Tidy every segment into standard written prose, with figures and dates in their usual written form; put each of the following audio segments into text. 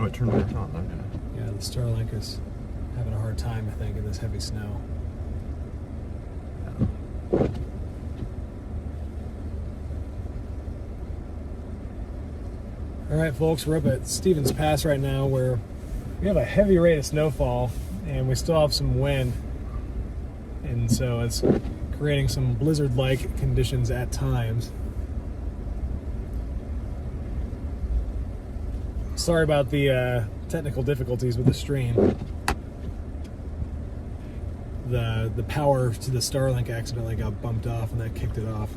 Oh, it turned back on. Okay. Yeah, the Starlink is having a hard time, I think, in this heavy snow. All right, folks, we're up at Stevens Pass right now, where we have a heavy rate of snowfall, and we still have some wind, and so it's creating some blizzard-like conditions at times. Sorry about the technical difficulties with the stream. The power to the Starlink accidentally got bumped off, and that kicked it off.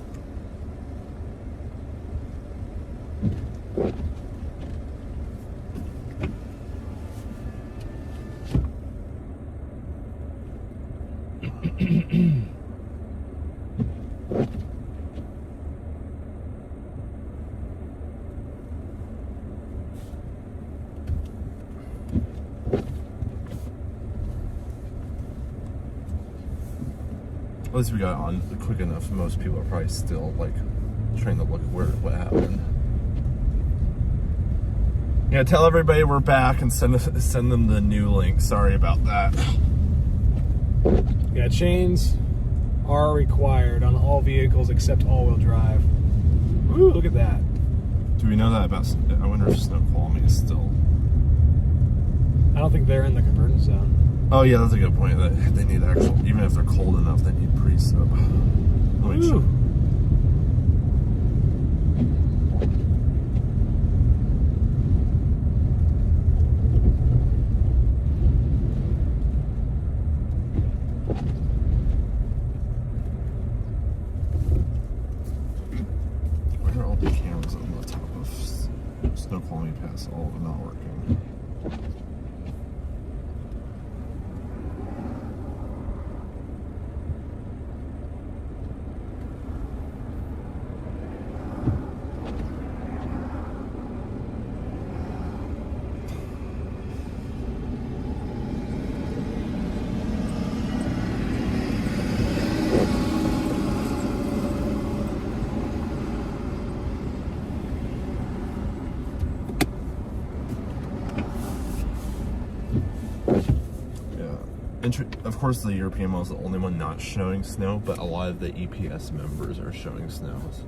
At least we got on quick enough. Most people are probably still like trying to look what happened. Yeah, tell everybody we're back and send them the new link. Sorry about that. Yeah, chains are required on all vehicles except all-wheel drive. Ooh, look at that. Do we know that about? I wonder if snow quality is still. I don't think they're in the convergence zone. Oh yeah, that's a good point. That they need actual, even if they're cold enough, they need pre-sub. Let me check. Why are all the cameras on the top of Snow Quality Pass all not working? Of course, the European model is the only one not showing snow, but a lot of the EPS members are showing snows.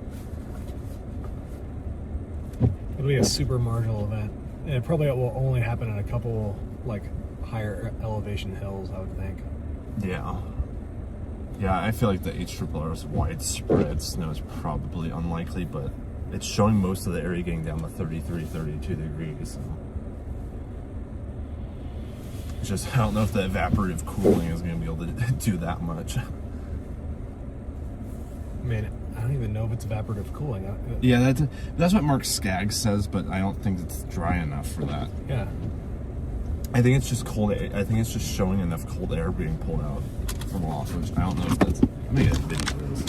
It'll be a super marginal event. And it probably will only happen in a couple, like, higher elevation hills, I would think. Yeah. Yeah, I feel like the HRRR's widespread snow is probably unlikely, but it's showing most of the area getting down to 33, 32 degrees, so. Just, I don't know if the evaporative cooling is going to be able to do that much. I mean, I don't even know if it's evaporative cooling. Yeah, that's what Mark Skaggs says, but I don't think it's dry enough for that. Yeah. I think it's just cold. I think it's just showing enough cold air being pulled out from aloft, which I don't know if that's. Let me get a video of this.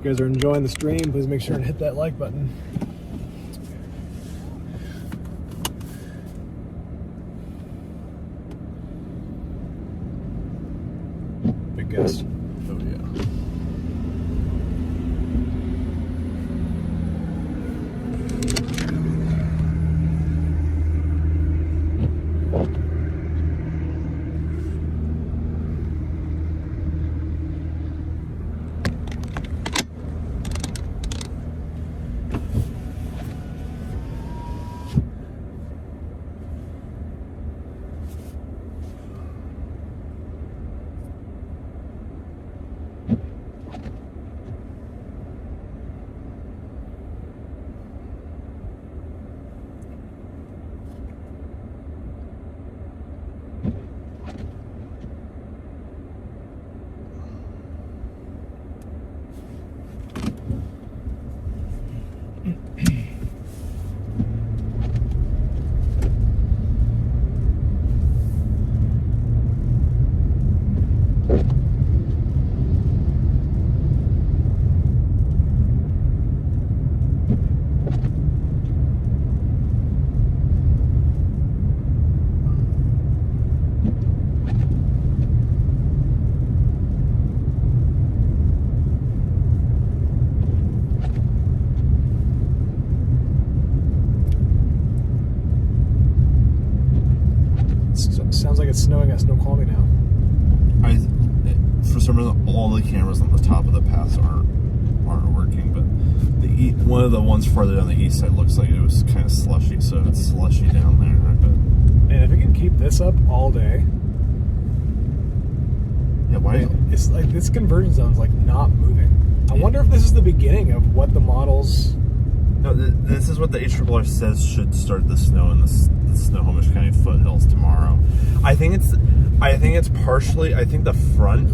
you guys are enjoying the stream, please make sure to hit that like button. Big gust. Oh yeah. Sounds like it's snowing at Snoqualmie now. For some reason, all the cameras on the top of the pass aren't working, but one of the ones farther down the east side looks like it was kind of slushy, so it's slushy down there. But And if we can keep this up all day, yeah, why? It's like this conversion zone's like not moving. I wonder if this is the beginning of what the models. No, this is what the HRRR says should start the snow in the Snohomish County foothills tomorrow. I think it's partially. I think the front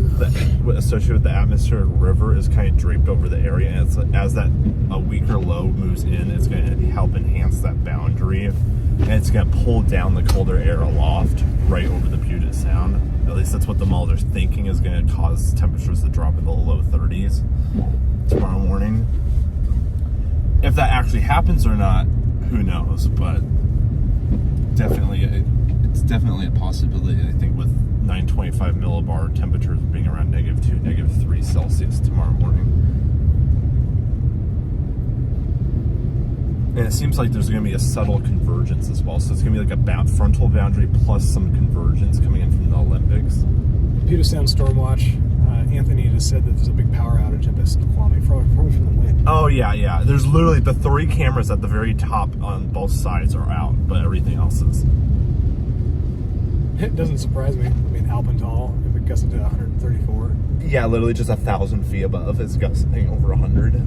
associated with the atmospheric river is kind of draped over the area, and it's as that a weaker low moves in, it's going to help enhance that boundary, and it's going to pull down the colder air aloft right over the Puget Sound. At least that's what the model's thinking is going to cause temperatures to drop in the low 30s tomorrow morning. If that actually happens or not, who knows? But definitely, it's definitely a possibility. I think with 925 millibar temperatures being around -2, -3 Celsius tomorrow morning. And it seems like there's going to be a subtle convergence as well. So it's going to be like a frontal boundary plus some convergence coming in from the Olympics. Puget Sound Stormwatch. Anthony just said that there's a big power outage up at Snoqualmie, probably from the wind. Oh yeah. There's literally the 3 cameras at the very top on both sides are out, but everything else is. It doesn't surprise me. I mean, Alpental, if it gusted to 134. Yeah, literally just 1,000 feet above is gusting over 100.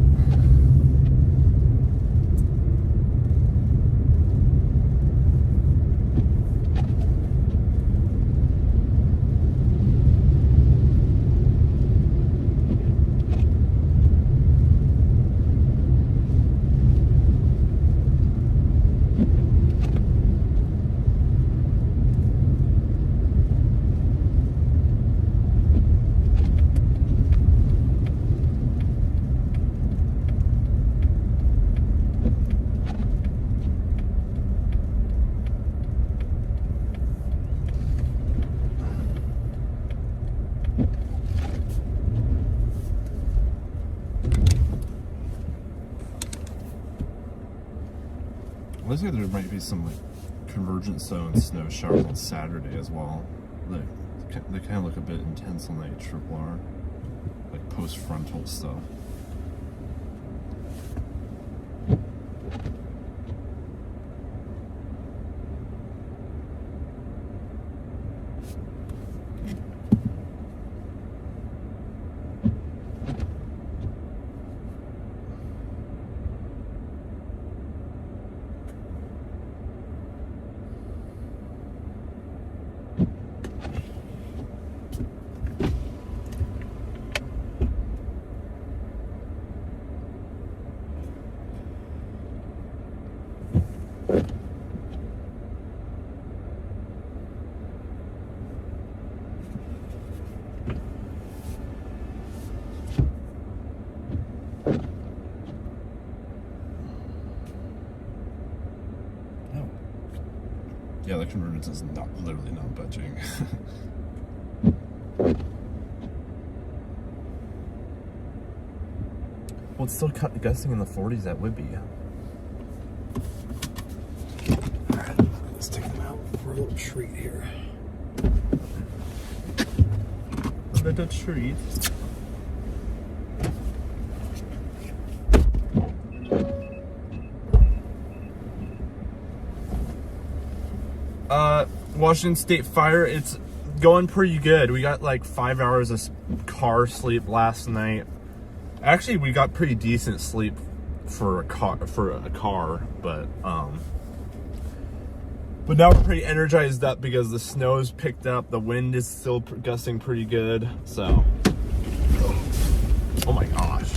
Looks like there might be some like convergent zone snow showers on Saturday as well. They kind of look a bit intense on the HRRR, like post-frontal stuff. Yeah, the convergence is literally not budging. Well, it's still gusting in the 40s at Whitby. Alright, let's take them out for a little treat here. A little treat. Washington State Fire, it's going pretty good. We got like 5 hours of car sleep last night. Actually, we got pretty decent sleep for a car, but now we're pretty energized up because the snow's picked up, the wind is still gusting pretty good, so. Oh my gosh.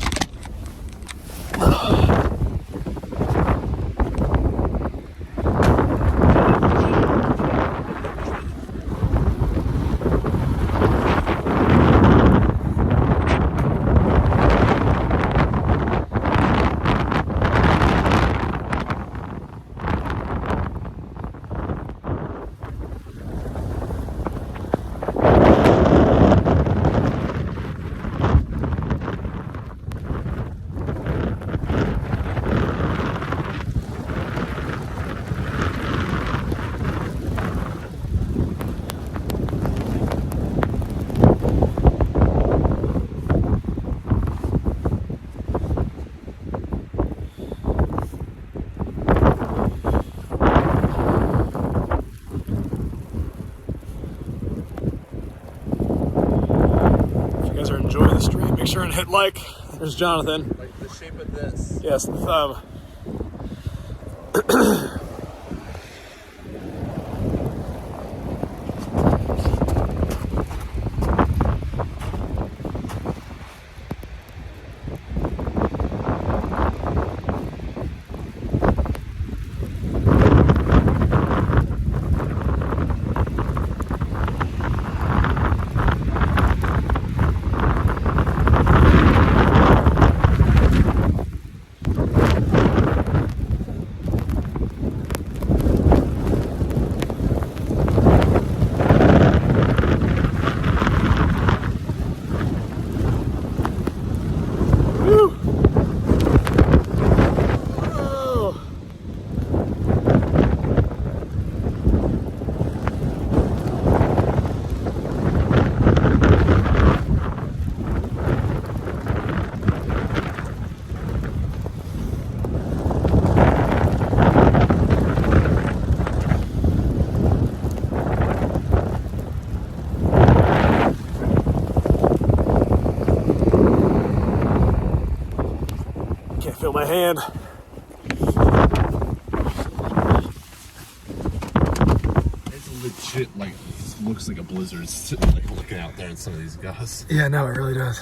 Enjoy the stream. Make sure and hit like. There's Jonathan. Like the shape of this. Yes, the thumb. Feel my hand. It's legit, like, looks like a blizzard sitting, like, looking out there in some of these gusts. Yeah, no, it really does.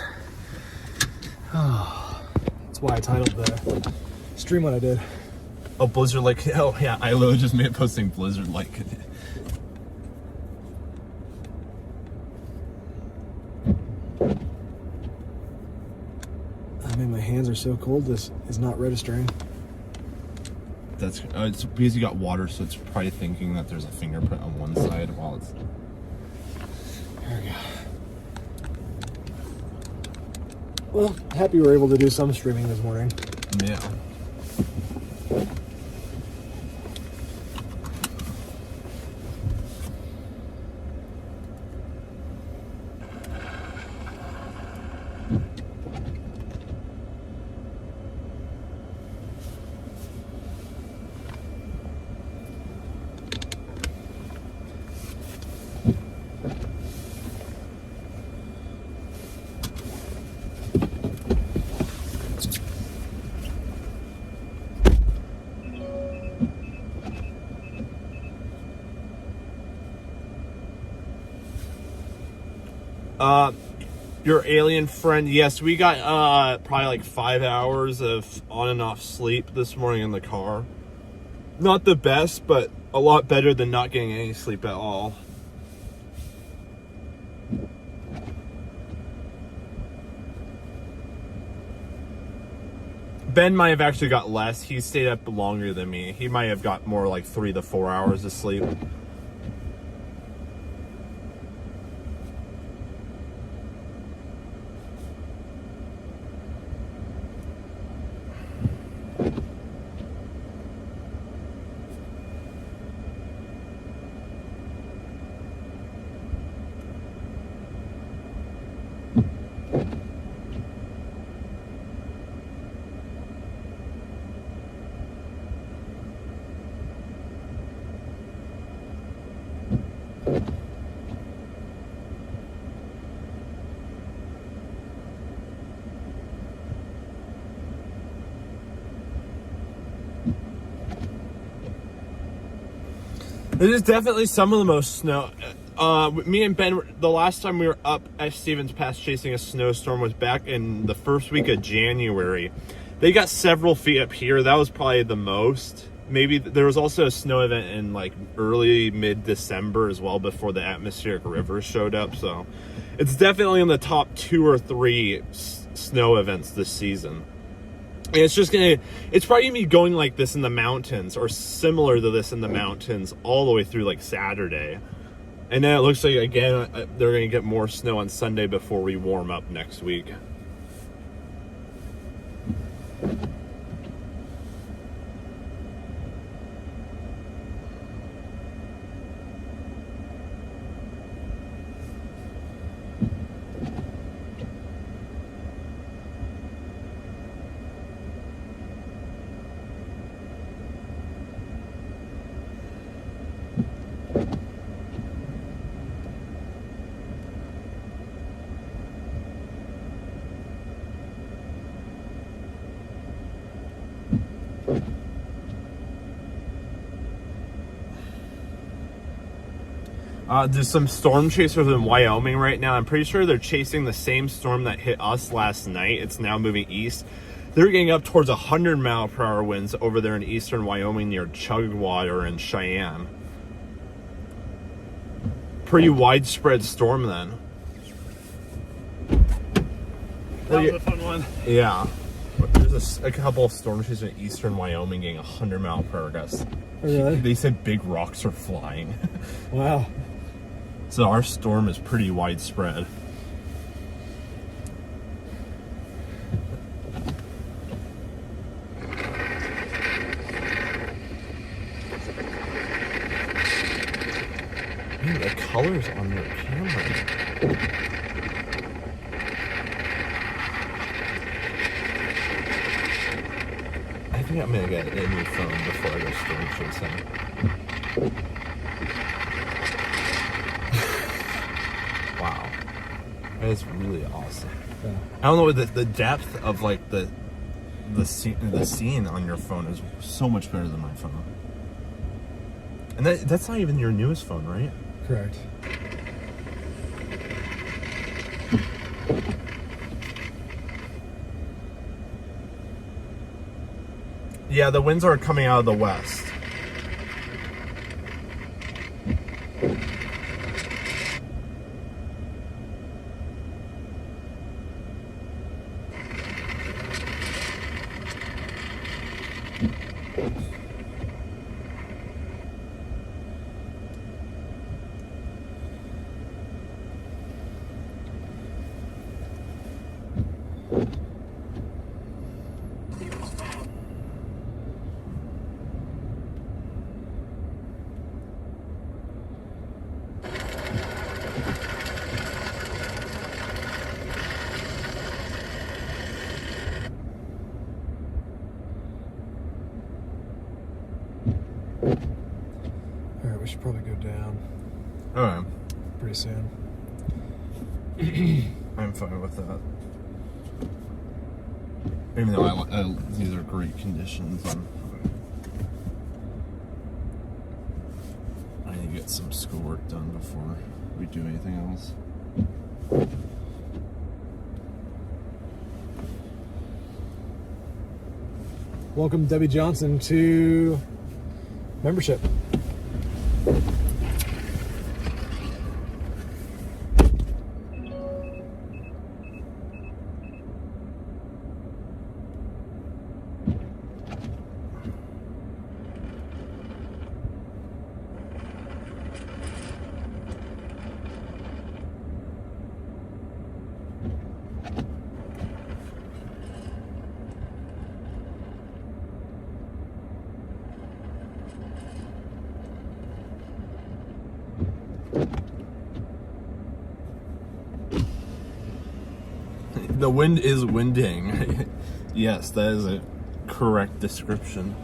Oh, that's why I titled the stream what I did. Oh, blizzard like, oh yeah, I literally just made a post saying blizzard like. I mean, my hands are so cold, this is not registering. That's it's because you got water, so it's probably thinking that there's a fingerprint on one side while it's. There we go. Well, happy we were able to do some streaming this morning. Yeah. Your alien friend, yes, we got probably like 5 hours of on and off sleep this morning in the car. Not the best, but a lot better than not getting any sleep at all. Ben might have actually got less. He stayed up longer than me. He might have got more like 3 to 4 hours of sleep. It is definitely some of the most snow. Me and Ben, the last time we were up at Stevens Pass chasing a snowstorm was back in the first week of January. They got several feet up here. That was probably the most. Maybe there was also a snow event in like early mid-December as well before the atmospheric rivers showed up. So it's definitely in the top 2 or 3 snow events this season. And it's probably gonna be going like this in the mountains or similar to this in the mountains all the way through like Saturday. And then it looks like, again, they're gonna get more snow on Sunday before we warm up next week. There's some storm chasers in Wyoming right now. I'm pretty sure they're chasing the same storm that hit us last night. It's now moving east. They're getting up towards 100-mile-per-hour winds over there in eastern Wyoming near Chugwater and Cheyenne. Pretty widespread storm then. That was a fun one. Yeah. There's a couple of storm chasers in eastern Wyoming getting 100-mile-per-hour gusts. Oh, really? They said big rocks are flying. Wow. So our storm is pretty widespread. Man, the colors on your camera. I think I'm gonna get a new phone before I go storm chasing. Wow, that is really awesome. Yeah. I don't know, the depth of like the scene on your phone is so much better than my phone. And that's not even your newest phone, right? Correct. Yeah, the winds are coming out of the west. Alright, we should probably go down Okay. pretty soon. I'm fine with that. Even though these are great conditions, I need to get some schoolwork done before we do anything else. Welcome, Debbie Johnson, to membership. The wind is winding. Yes, that is a correct description.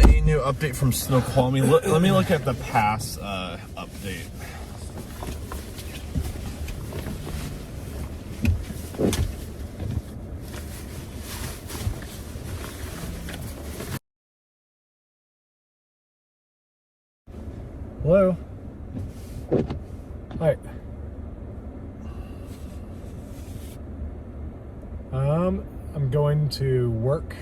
Any new update from Snoqualmie? Let me look at the pass update. Hello? Hi. I'm going to work.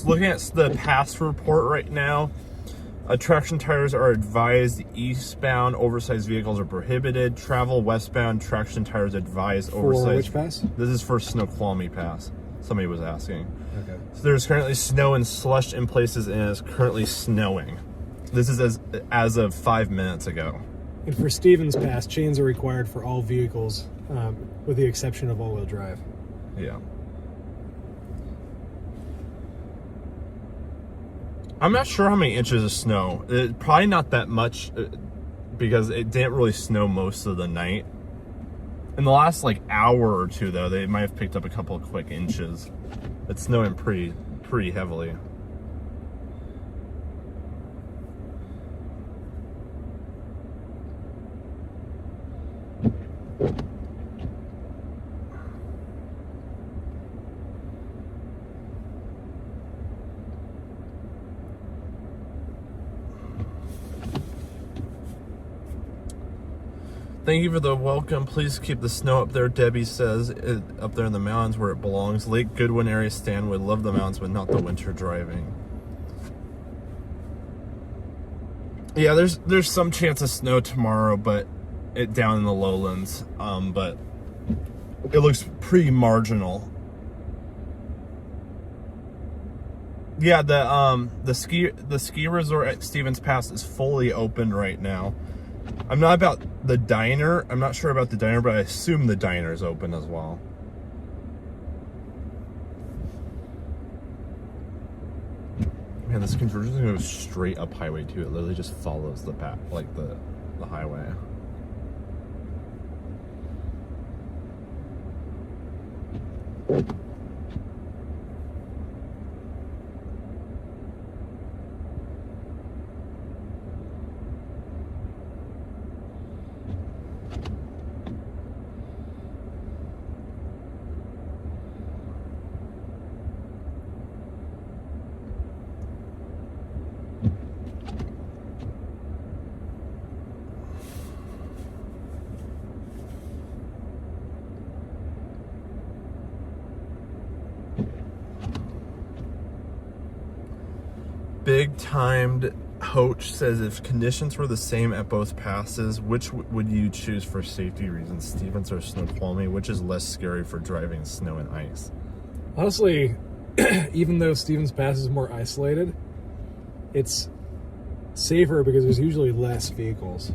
Looking at the pass report right now, traction tires are advised. Eastbound oversized vehicles are prohibited. Travel westbound, traction tires advised. Oversized. For which pass? This is for Snoqualmie Pass. Somebody was asking. Okay. So there's currently snow and slush in places, and it's currently snowing. This is as of 5 minutes ago. And for Stevens Pass, chains are required for all vehicles, with the exception of all-wheel drive. Yeah. I'm not sure how many inches of snow. Probably not that much, because it didn't really snow most of the night. In the last hour or two, though, they might have picked up a couple of quick inches. It's snowing pretty heavily. Thank you for the welcome. Please keep the snow up there, Debbie says. Up there in the mountains where it belongs. Lake Goodwin area, Stanwood. Love the mountains, but not the winter driving. Yeah, there's some chance of snow tomorrow, but down in the lowlands. But it looks pretty marginal. Yeah, the ski resort at Stevens Pass is fully open right now. I'm not about the diner. I'm not sure about the diner, but I assume the diner is open as well. Man, this conversion is going to go straight up highway too. It literally just follows the path, the highway. Big timed Hoach says, if conditions were the same at both passes, which would you choose for safety reasons, Stevens or Snoqualmie? Which is less scary for driving snow and ice? Honestly, even though Stevens Pass is more isolated, it's safer because there's usually less vehicles.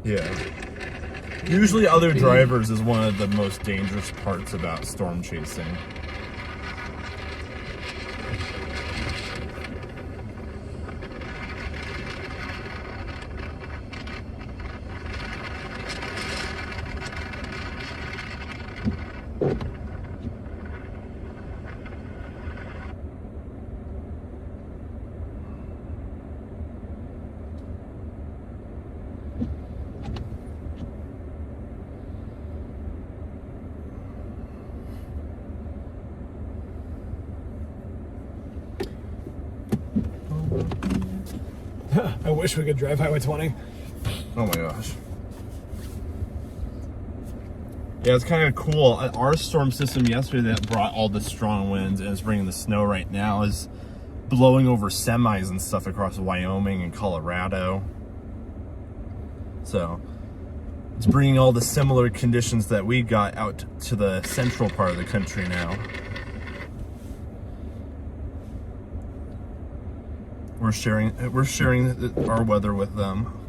Yeah. Usually other drivers is one of the most dangerous parts about storm chasing. I wish we could drive Highway 20. Oh my gosh. Yeah, it's kind of cool. Our storm system yesterday that brought all the strong winds and is bringing the snow right now is blowing over semis and stuff across Wyoming and Colorado. So it's bringing all the similar conditions that we got out to the central part of the country now. We're sharing our weather with them.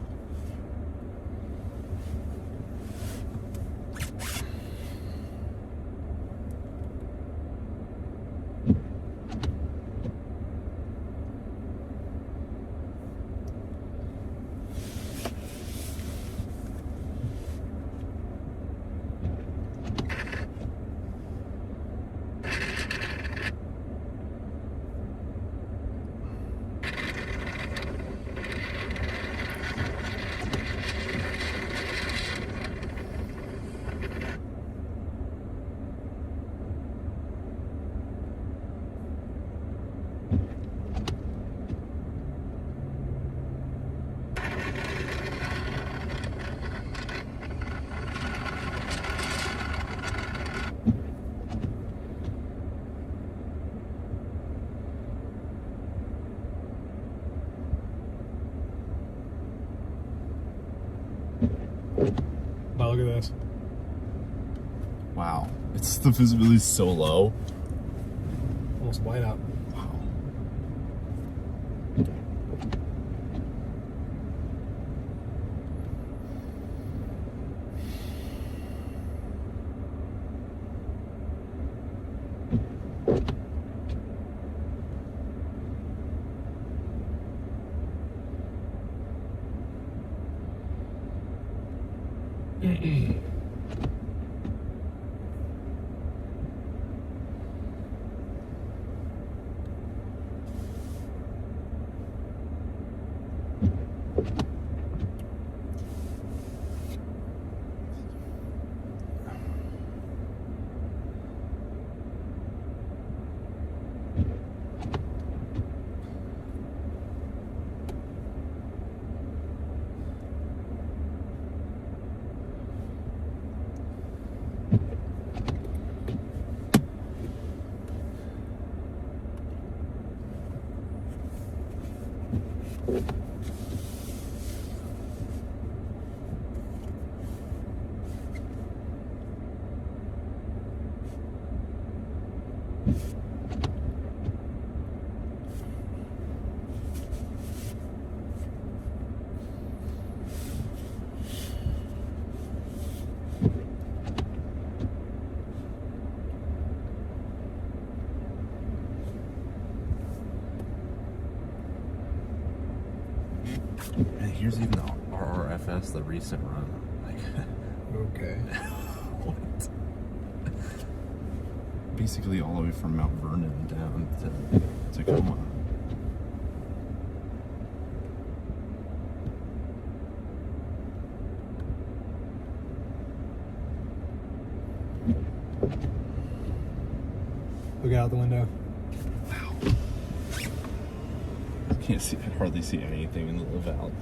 Wow, look at this. Wow. The visibility is so low. Almost white out. Wow. And here's even the RRFS, the recent run. Like, Okay. what? Basically all the way from Mount Vernon down to Tacoma. Look out the window. Wow. Can't see, hardly see anything in the valley.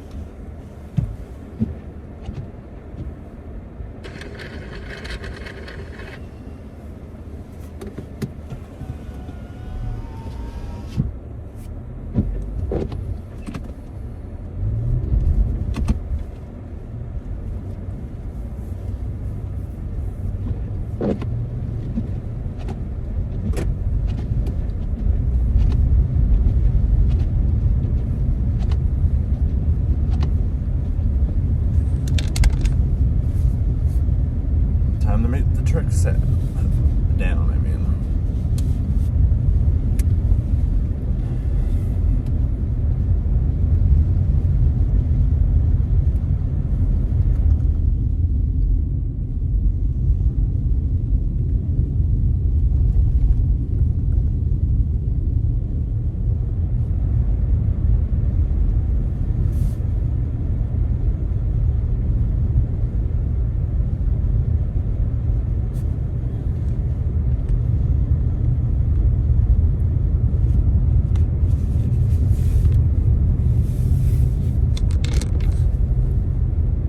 the truck's set down. I mean,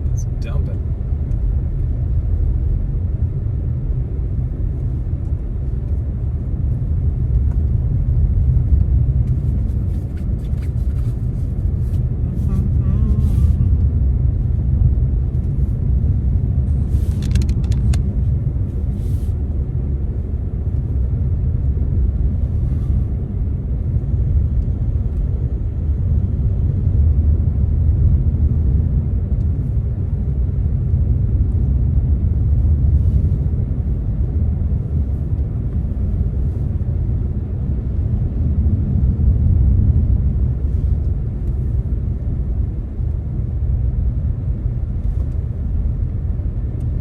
Let's dump it.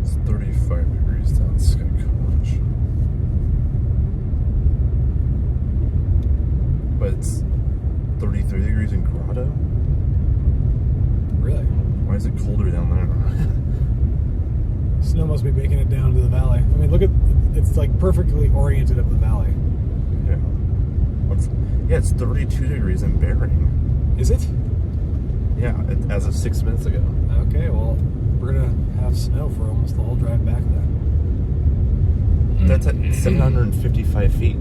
it's 35 degrees down Sky College, but it's 33 degrees in Grotto. Really? Why is it colder down there? Snow must be making it down to the valley. I mean, look at it's like perfectly oriented up the valley. Yeah. It's 32 degrees in Bering. Is it? Yeah, as of 6 minutes ago. Okay, well, we're gonna have snow for almost the whole drive back then. That's at 755 feet.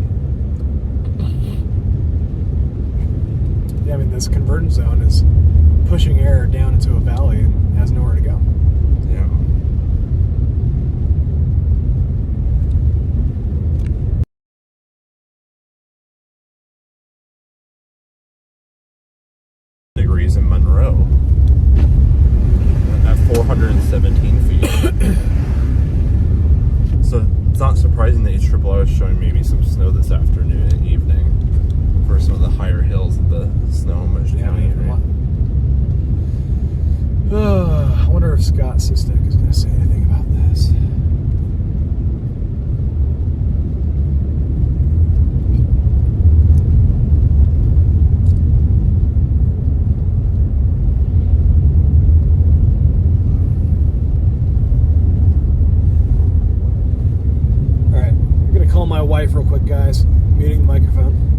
Yeah, I mean, this convergence zone is pushing air down into a valley and has nowhere to go. Yeah. Degrees in Monroe at 417 feet. So it's not surprising that HRRR is showing maybe some snow this afternoon and evening for some of the higher hills of the Snohomish County area. I wonder if Scott Sistek is going to say anything about this. All right, I'm going to call my wife real quick, guys. Muting the microphone.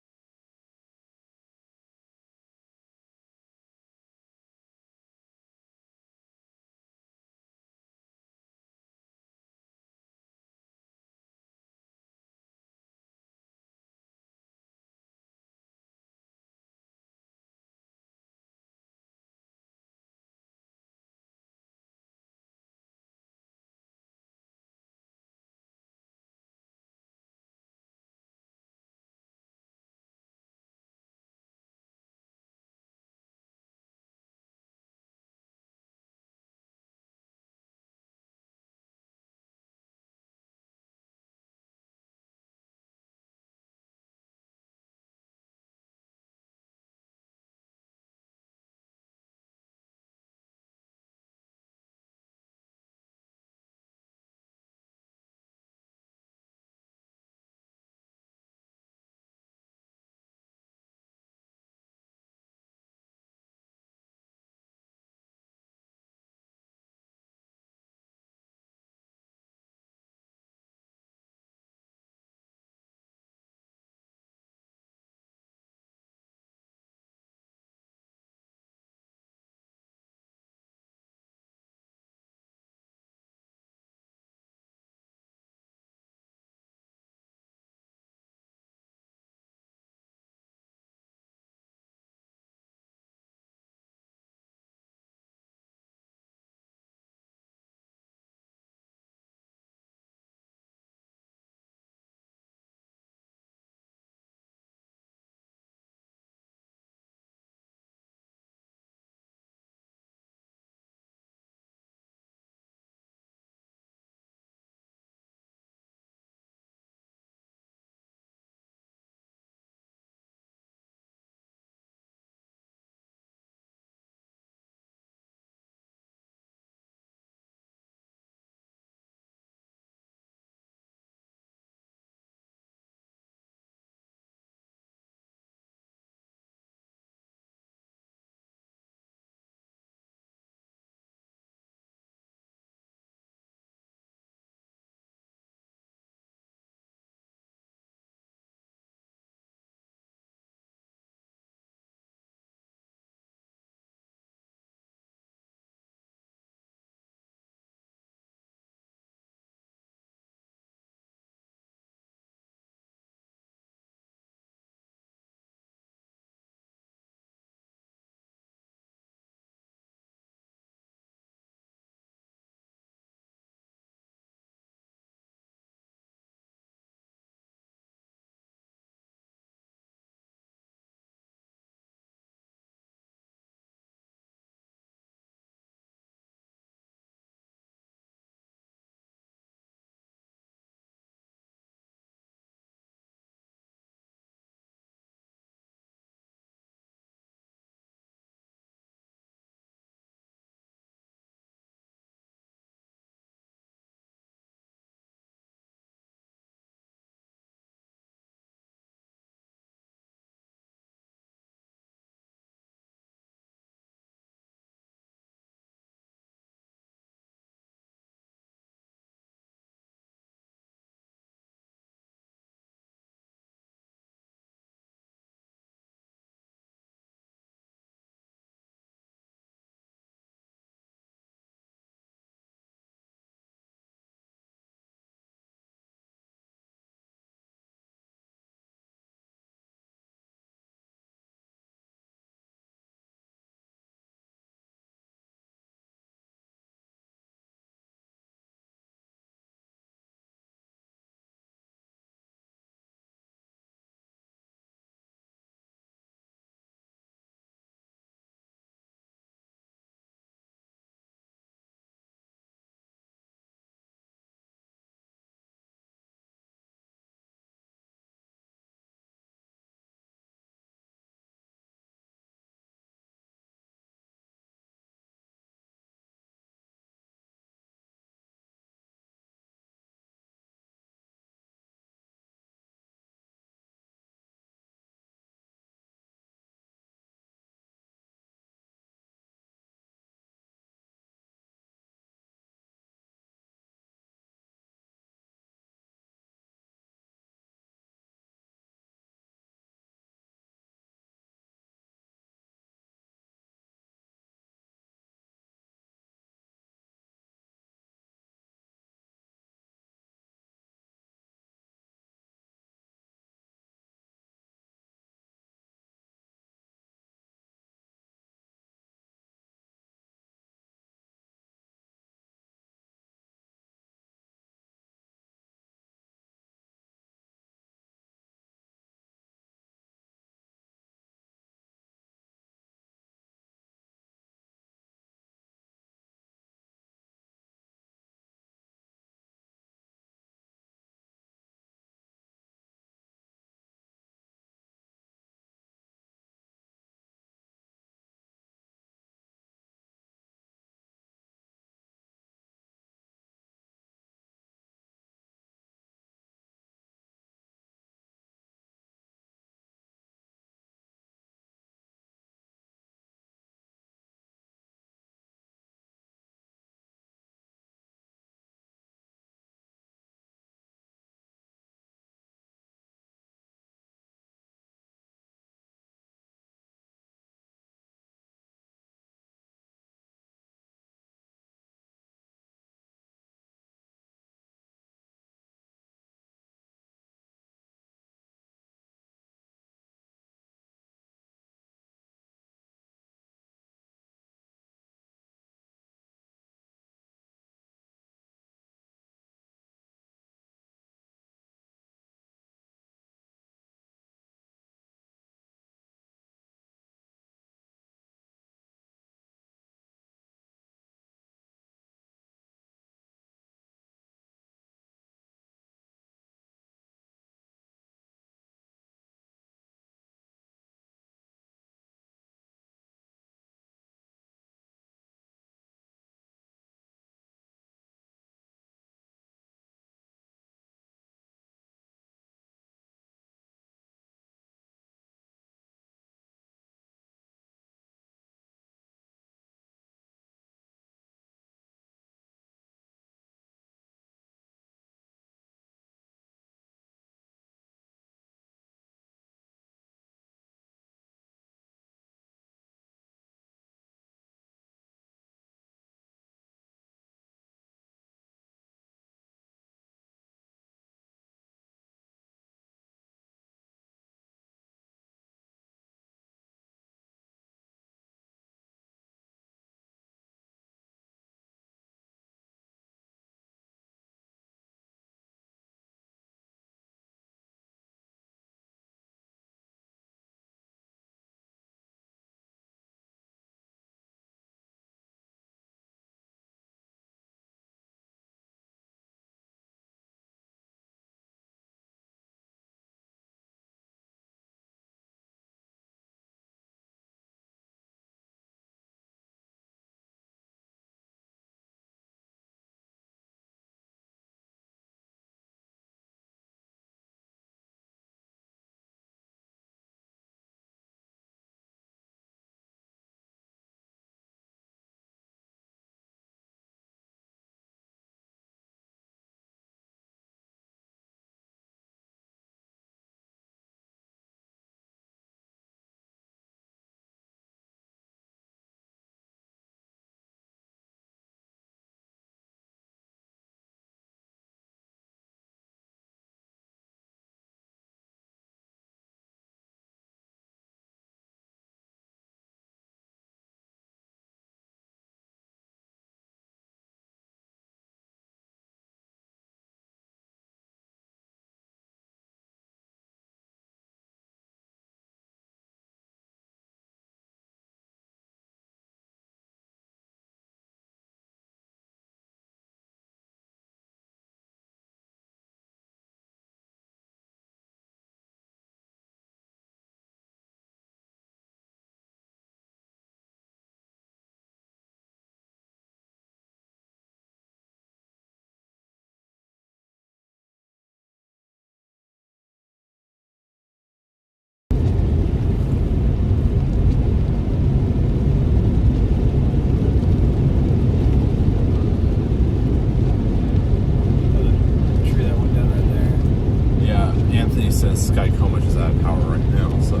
and Sky Comish is out of power right now, so.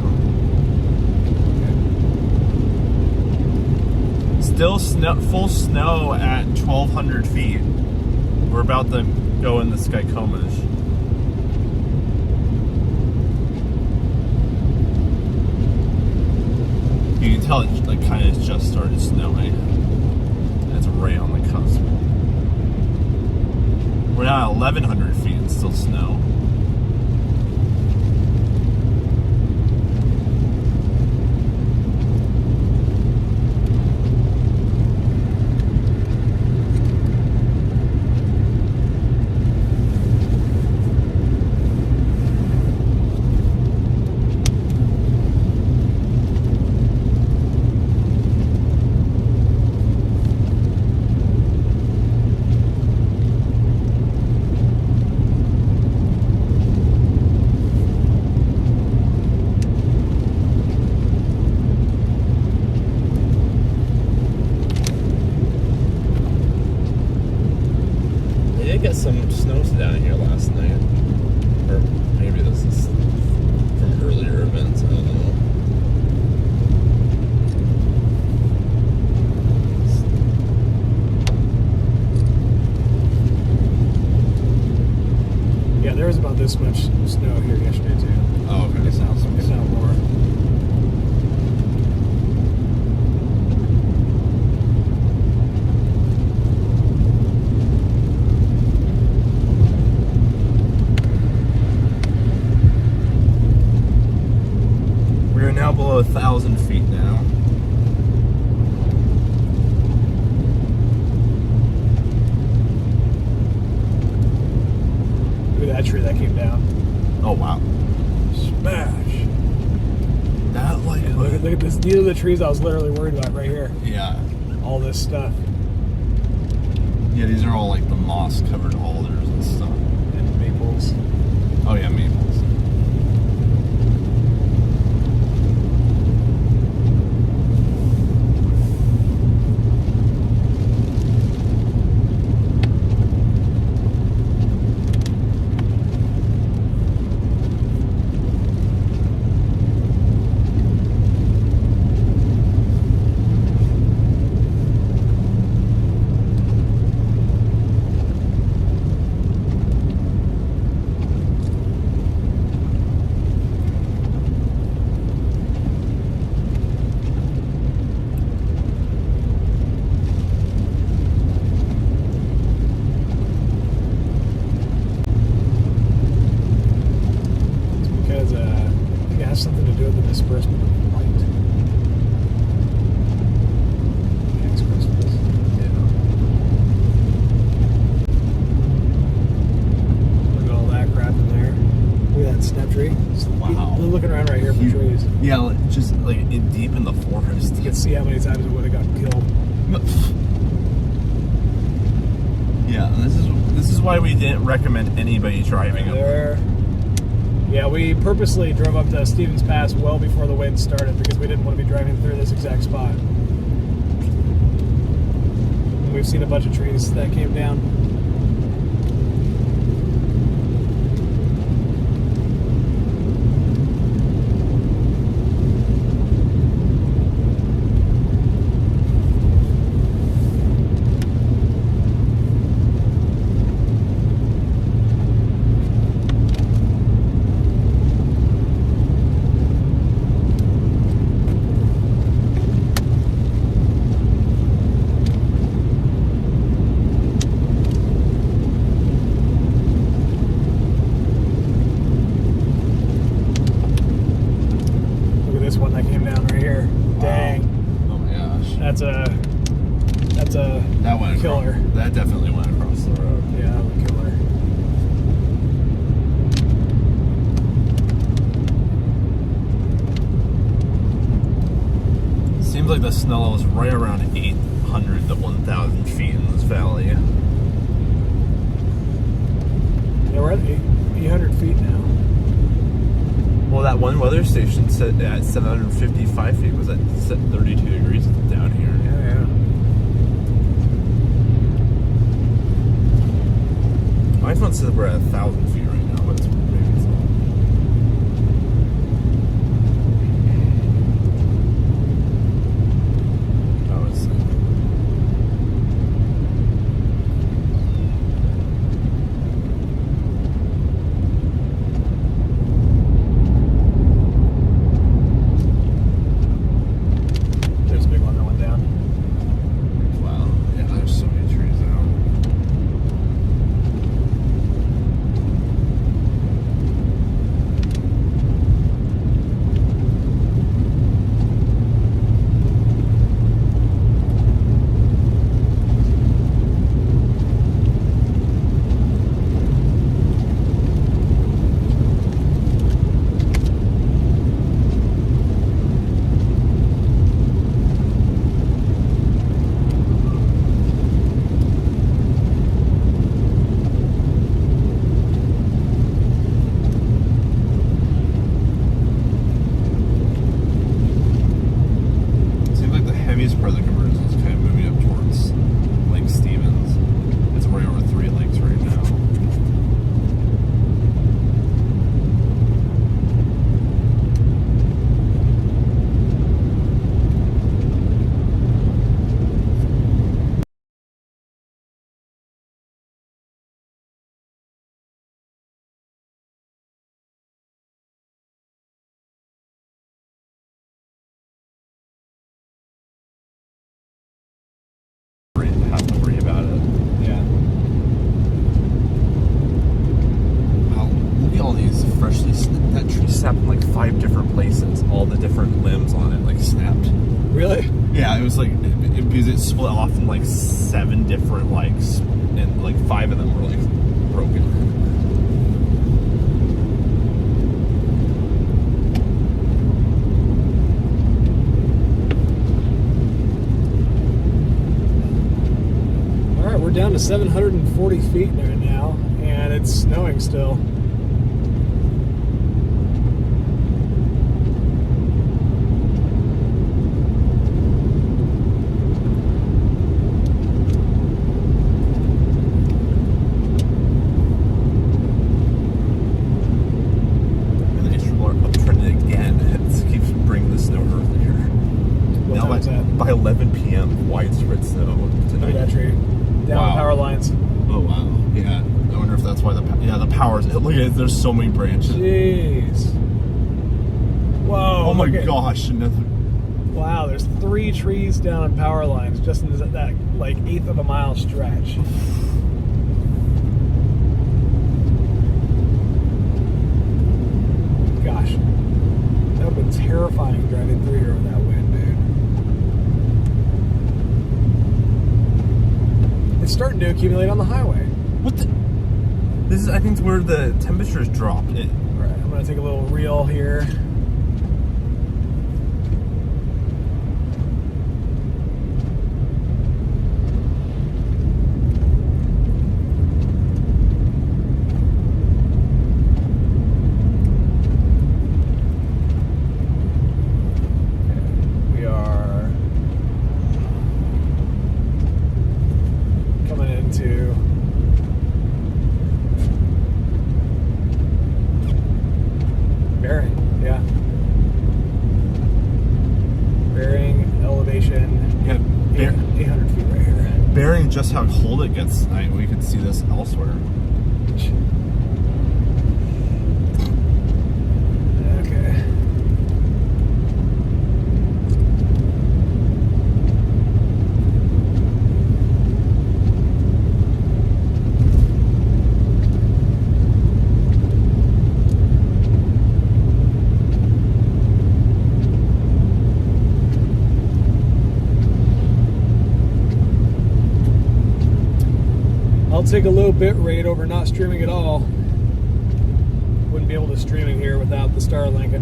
Still full snow at 1,200 feet. We're about to go in the Sky Comish. You can tell it like kind of just started snowing. And it's right on the cusp. We're now at 1,100 feet and still snow. Get some snows down here last night, or maybe this is from earlier events. I don't know. Yeah, there was about this much snow here yesterday too. Oh, okay. It's not more. Now below 1,000 feet now. Look at that tree that came down. Oh wow! Smash! That like Look at this. These are the trees I was literally worried about right here. yeah, All this stuff. yeah. These are all like the moss-covered alders and stuff. And maples. Oh yeah, maples. Something to do with the disbursement of light. Next Christmas. Yeah. Look at all that crap in there. Look at that snap tree. Wow. We're looking around right here for trees. Yeah, like, just like deep in the forest. You can see how many times it would have got killed. Yeah, and this is why we didn't recommend anybody driving up there. Yeah, we purposely drove up to Stevens Pass well before the wind started because we didn't want to be driving through this exact spot. And we've seen a bunch of trees that came down. One that came down right here. Wow. Dang. Oh my gosh. That's a that went killer. Across, that definitely went across the road. Yeah, that was a killer. Seems like the snow level is right around 800 to 1,000 feet in this valley. Yeah, we're at 800 feet now. Well, that one weather station said at 755 feet was at 32 degrees down here. Yeah. My phone says we're at 1,000 feet right now, but maybe it's not. different places. All the different limbs on it like snapped. Really? Yeah, it was like because it split off in like 7 different and like 5 of them were like broken. All right, we're down to 740 feet right now, and it's snowing still. By 11 p.m., widespread snow tonight. Look at that tree. Down the power lines. Oh, wow. Yeah. I wonder if that's why the power's... Look at it. There's so many branches. Jeez. Whoa. Oh, my gosh. Wow, there's 3 trees down on power lines just in that like 1/8 of a mile stretch. Gosh. That would have been terrifying driving through here with that wind, dude. It's starting to accumulate on the highway. What the? This is, I think, where the temperatures dropped. All right, I'm going to take a little reel here. Just how cold it gets tonight, we could see this elsewhere. Okay. I'll take a low bit rate over not streaming at all. Wouldn't be able to stream it here without the Starlink.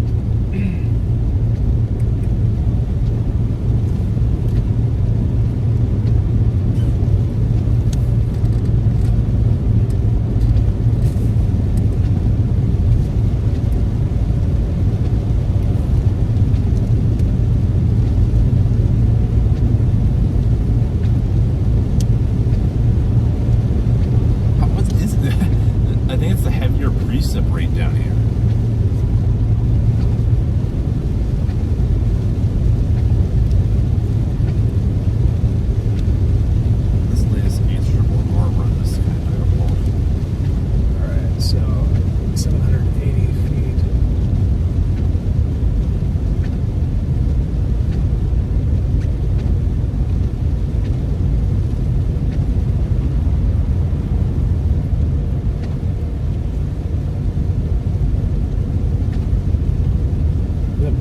precip rate down here. This latest H-triple-R run is kind of beautiful. Alright, so 780 feet.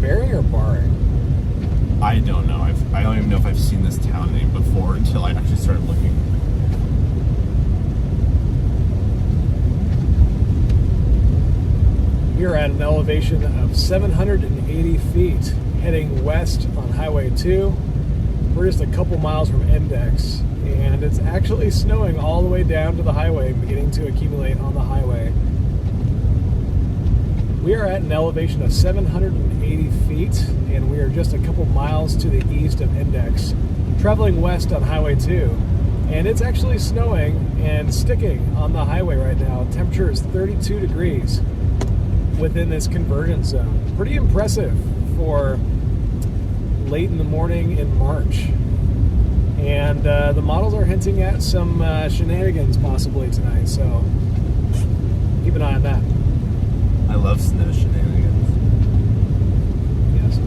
Bearing or barring? I don't know. I don't even know if I've seen this town name before until I actually started looking. We're at an elevation of 780 feet, heading west on Highway 2. We're just a couple miles from Index, and it's actually snowing all the way down to the highway, beginning to accumulate on the highway. We are at an elevation of 780 feet, and we are just a couple miles to the east of Index, traveling west on Highway 2. And it's actually snowing and sticking on the highway right now. Temperature is 32 degrees within this convergence zone. Pretty impressive for late in the morning in March. And the models are hinting at some shenanigans possibly tonight, so keep an eye on that. I love snow shenanigans. Yes.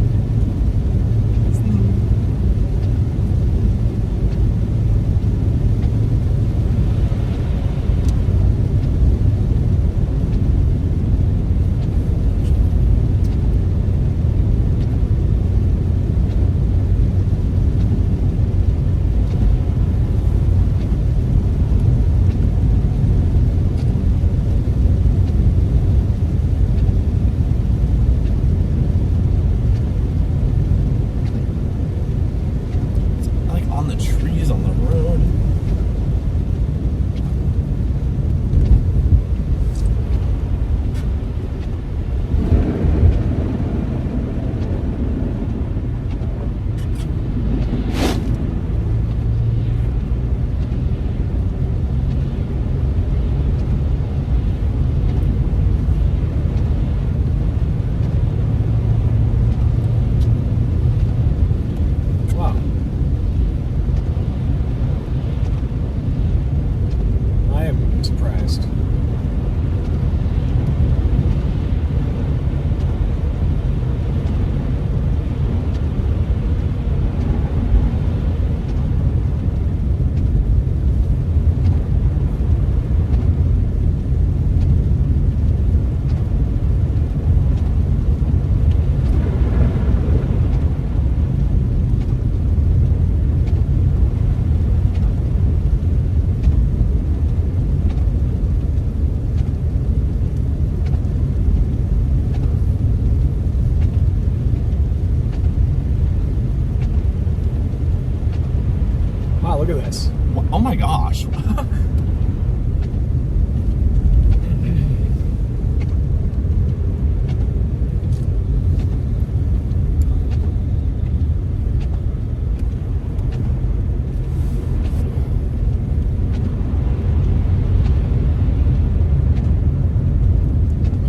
look at this. Oh my gosh.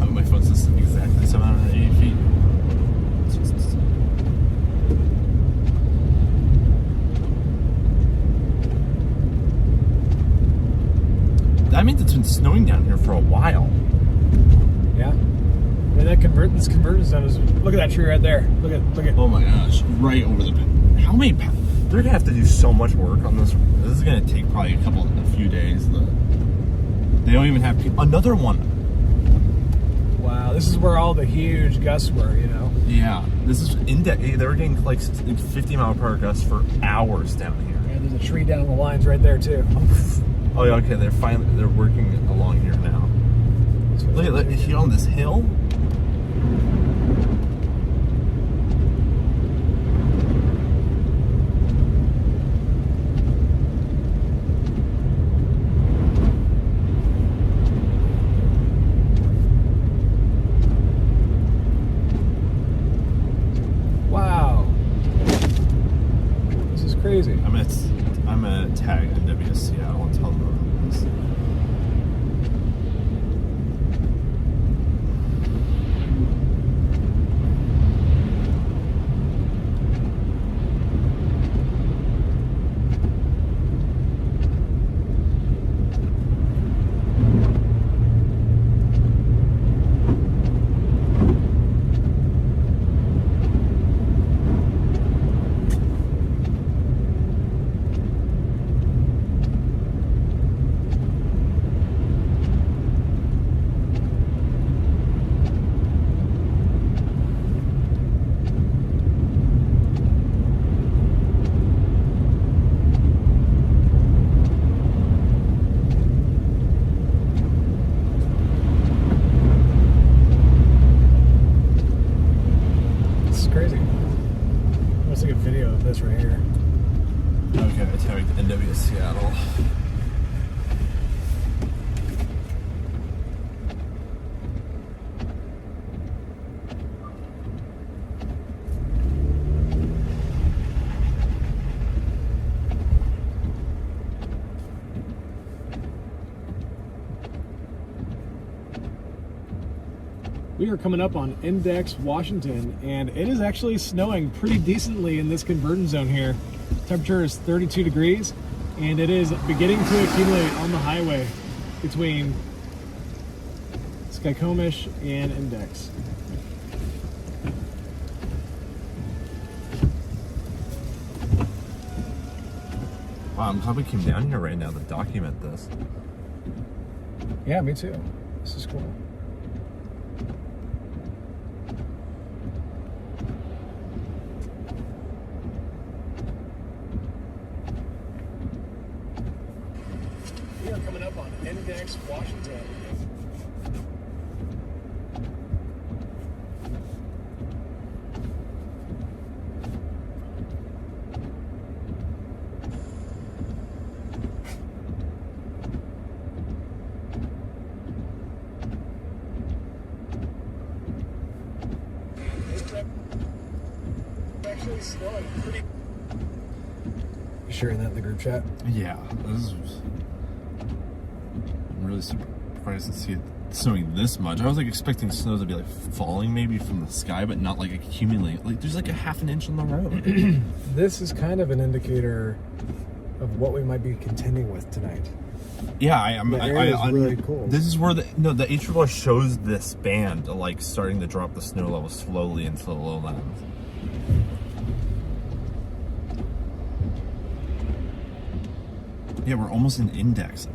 My phone says exactly 780 feet. That means it's been snowing down here for a while. Yeah. I mean, this conversion zone is. Look at that tree right there. Look at. Oh my gosh! Right over the. How many? They're gonna have to do so much work on this. This is gonna take probably a few days. They don't even have another one. Wow, this is where all the huge gusts were. You know. Yeah, this is they were getting like 50-mile-per-hour gusts for hours down here. And there's a tree down the lines right there too. Oh yeah, okay. They're working along here now. Look at that! Is he on this hill? Wow, this is crazy. I'm gonna tag NW Seattle and tell them about this. Let's take a video of this right here. Okay, I tagged NW Seattle. We are coming up on Index, Washington, and it is actually snowing pretty decently in this conversion zone here. Temperature is 32 degrees, and it is beginning to accumulate on the highway between Skykomish and Index. Wow, I'm glad we came down here right now to document this. Yeah, me too. This is cool. We are coming up on Index, Washington. Actually snowing pretty. You sharing that in the group chat? Yeah, I'm really surprised to see it snowing this much. I was like expecting snow to be like falling maybe from the sky, but not like accumulate. Like there's like a half an inch on the road. This is kind of an indicator of what we might be contending with tonight. Yeah, The area is really cool. This is where the AAA shows this band like starting to drop the snow level slowly into the lowlands. Yeah, we're almost in Index.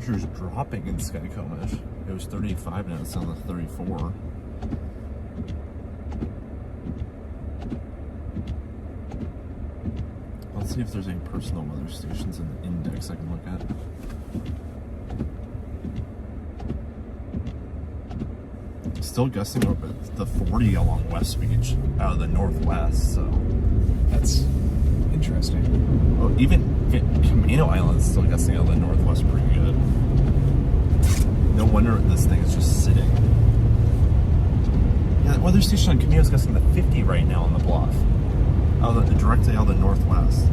temperature is dropping in Skycomish. It was 35 now, it's down to 34. Let's see if there's any personal weather stations in the index I can look at. Still gusting over the 40 along West Beach out of the northwest, so That's interesting. oh, even Camino Island's still gusting out of the northwest pretty good. No wonder this thing is just sitting. Yeah, that weather station on Camino is gusting to 50 right now on the bluff. Directly out of the northwest.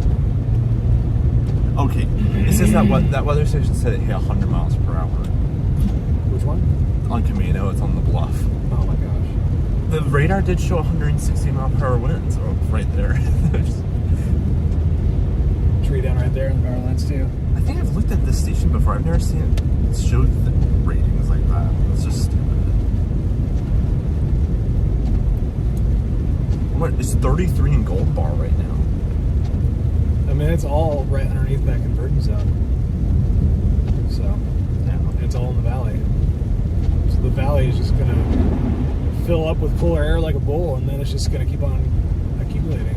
Okay, it says that that weather station said it hit 100 miles per hour. Which one? On Camino, it's on the bluff. Oh my gosh. The radar did show 160 mile per hour winds right there. Tree down right there in the Barrowlands too. I think I've looked at this station before. I've never seen it show the ratings like that. It's just stupid. What? It's 33 in Gold Bar right now. I mean, it's all right underneath that convergence zone. So, Yeah. and it's all in the valley. So the valley is just gonna fill up with cooler air like a bowl, and then it's just gonna keep on accumulating.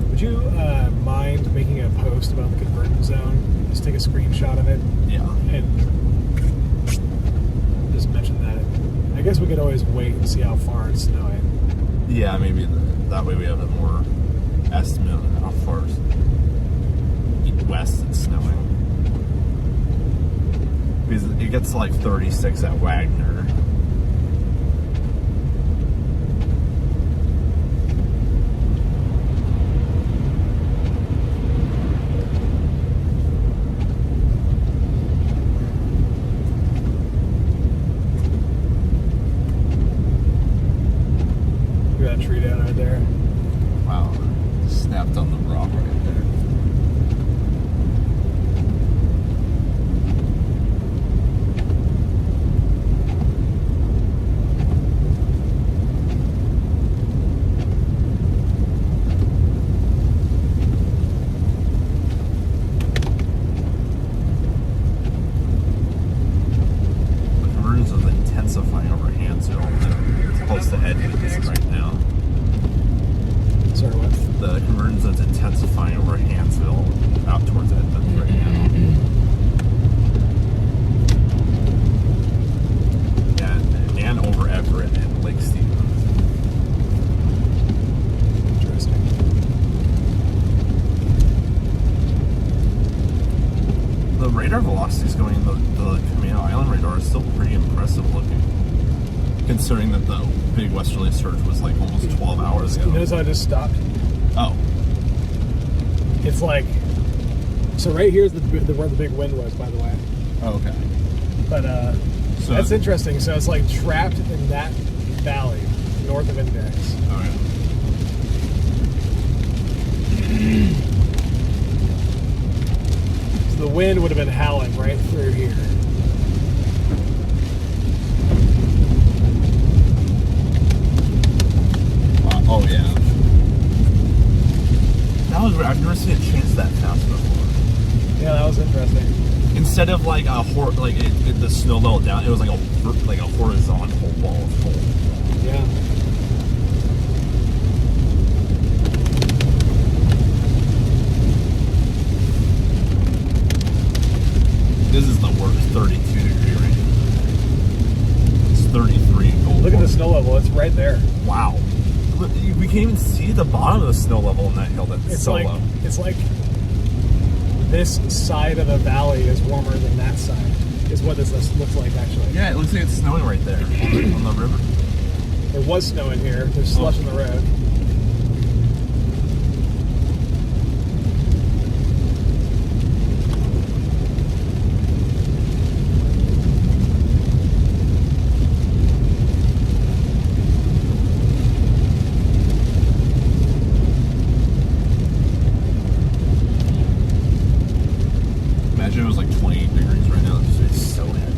Would you mind making a post about the convergence zone? Just take a screenshot of it Yeah. and just mention that. I guess we could always wait and see how far it's snowing. Yeah, maybe that way we have a more estimate on how far west it's snowing. Because it gets to like 36 at Wagner. Look at that tree down right there. Wow. Snapped on the rock right there. The convergence is intensifying over Hansville. It's close to Edmonton right now. Sorry, what? The convergence is intensifying over Hansville out towards Edmonton right now. And over Everett and Lake Stephen. Interesting. The radar velocities going in the Camino Island radar is still pretty impressive looking. Considering that the big westerly surge was like almost 12 hours You ago. notice how I just stopped? Oh, It's like, so right here's where the big wind was, by the way. okay. But So that's interesting. So it's like trapped in that valley north of Index. Oh, yeah. So the wind would have been howling right through here. Oh yeah. That was weird. I've never seen it change that fast before. Yeah, that was interesting. Instead of like the snow level down, it was like a horizontal wall of cold. Yeah. This is the worst 32 degree range. It's 33 in Gold Look at Bar. the snow level. It's right there. Wow. Look, we can't even see the bottom of the snow level in that hill. That's It's so like low. it's like this side of the valley is warmer than that side. Is what this looks like actually. Yeah, it looks like it's snowing right there on the river. There was snow in here. There's slush on the road. Imagine it was like 28 degrees right now. It's so heavy.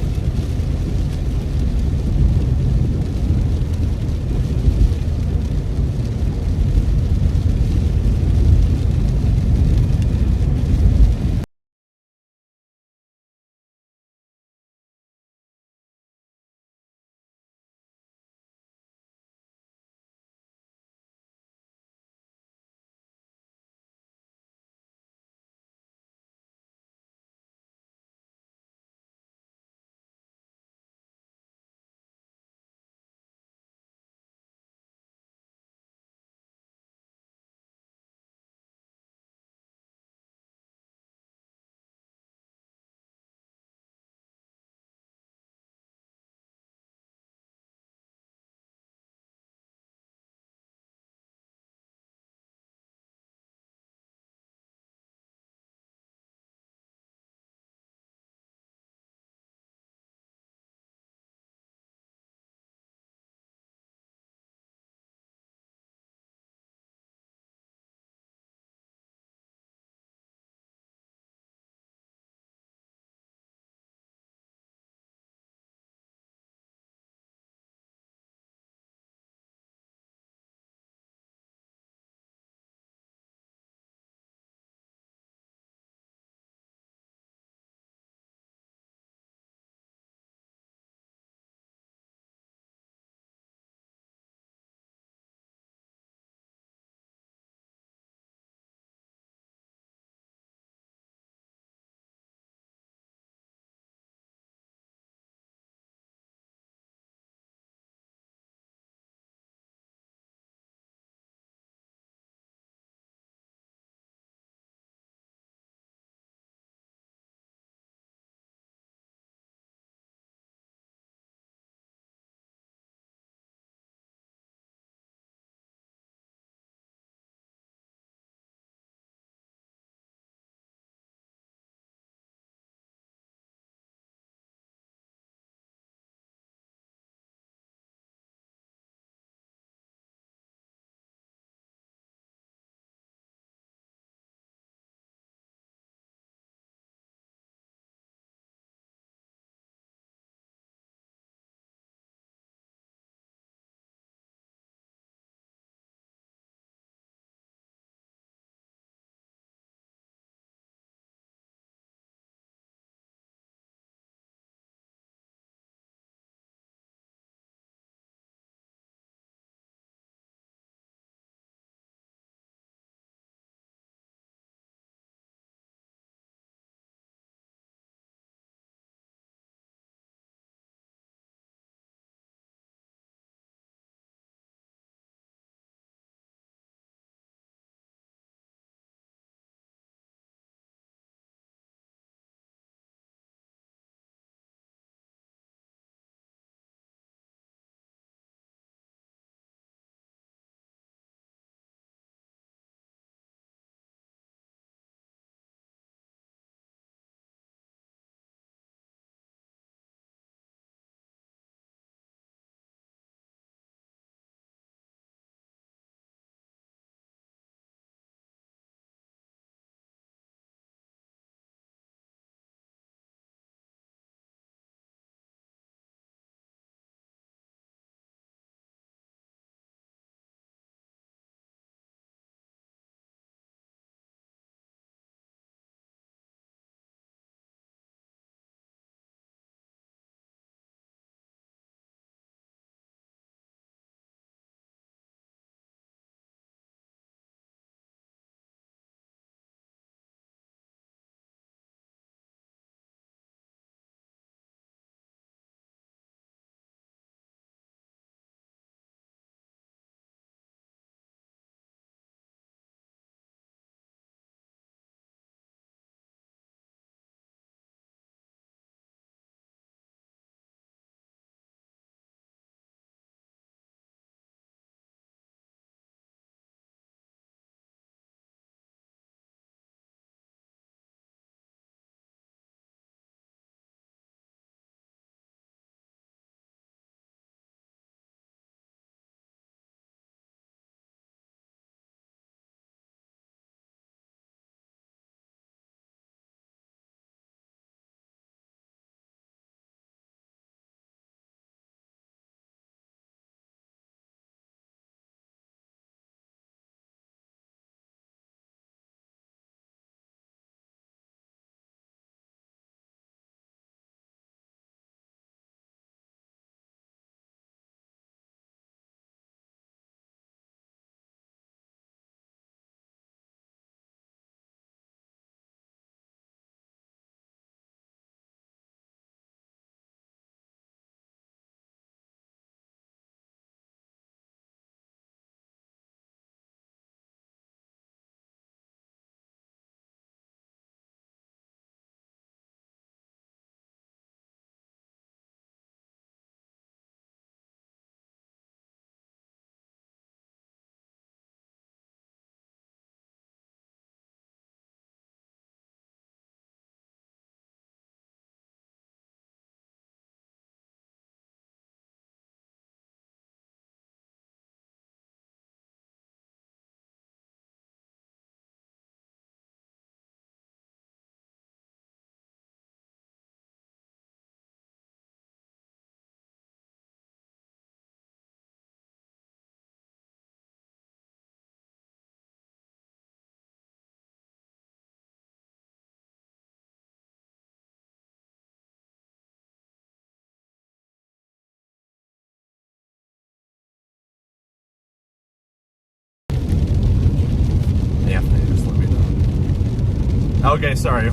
Okay, sorry.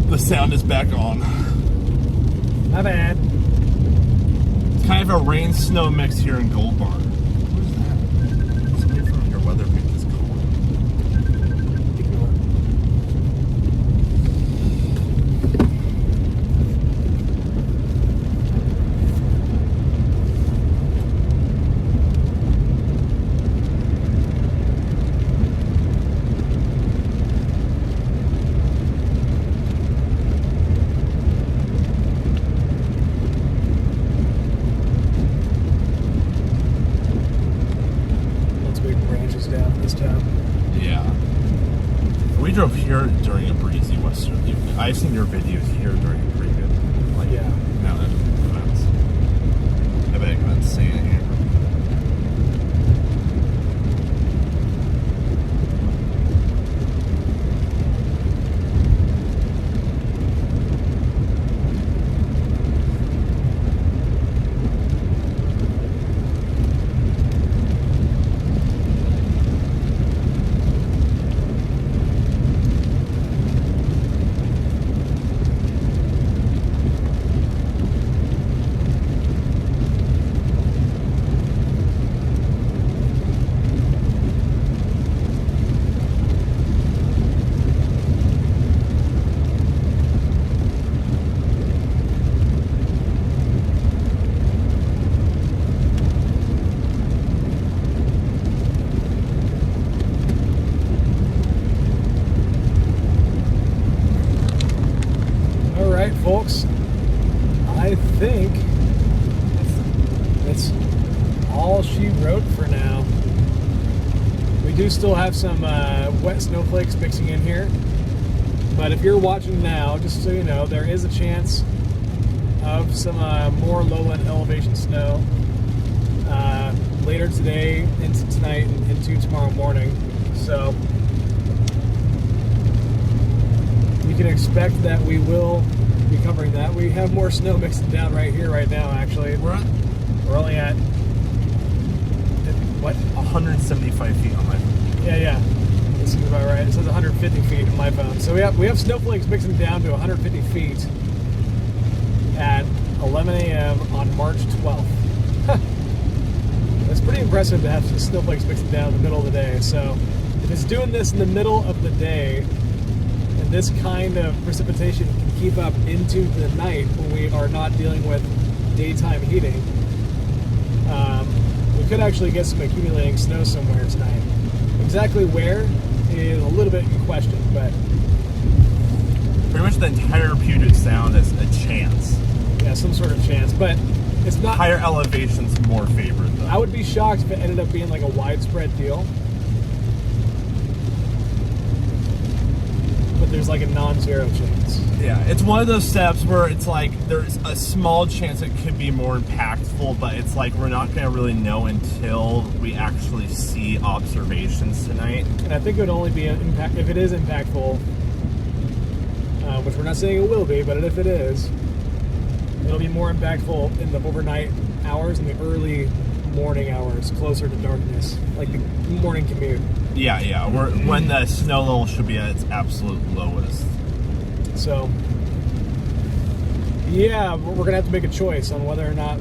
The sound is back on. My bad. It's kind of a rain-snow mix here in Gold Bar. Who's that? Somebody from your weather page is calling. Ignore it. Down this time. Yeah. We drove here during a breezy westerly. I've seen your videos here during a pretty good, like, Yeah. amount of events. I bet it got insane in here. Alright, folks, I think that's all she wrote for now. We do still have some wet snowflakes mixing in here, but if you're watching now, just so you know, there is a chance of some more lowland elevation snow later today, into tonight, and into tomorrow morning. So you can expect that we will be covering that. We have more snow mixing down right here, right now, actually. We're only at, what? 175 feet on my phone. Yeah. This is about right. It says 150 feet on my phone. So we have snowflakes mixing down to 150 feet at 11 a.m. on March 12th. That's pretty impressive to have some snowflakes mixing down in the middle of the day. So if it's doing this in the middle of the day, and this kind of precipitation can keep up into the night when we are not dealing with daytime heating, we could actually get some accumulating snow somewhere tonight. Exactly where is a little bit in question, but Pretty much the entire Puget Sound is a chance. yeah, some sort of chance. But it's not. Higher elevation's more favored, though. I would be shocked if it ended up being like a widespread deal. But there's like a non-zero chance. Yeah, it's one of those steps where it's like there's a small chance it could be more impactful, but it's like we're not going to really know until we actually see observations tonight. And I think it would only be an impact if it is impactful, which we're not saying it will be, but if it is, it'll be more impactful in the overnight hours and the early morning hours, closer to darkness, like the morning commute. Yeah, when the snow level should be at its absolute lowest. So, yeah, we're gonna have to make a choice on whether or not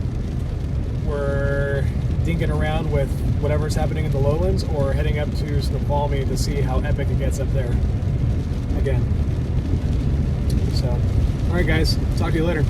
we're dinking around with whatever's happening in the lowlands or heading up to Snoqualmie to see how epic it gets up there again. So, all right, guys, talk to you later.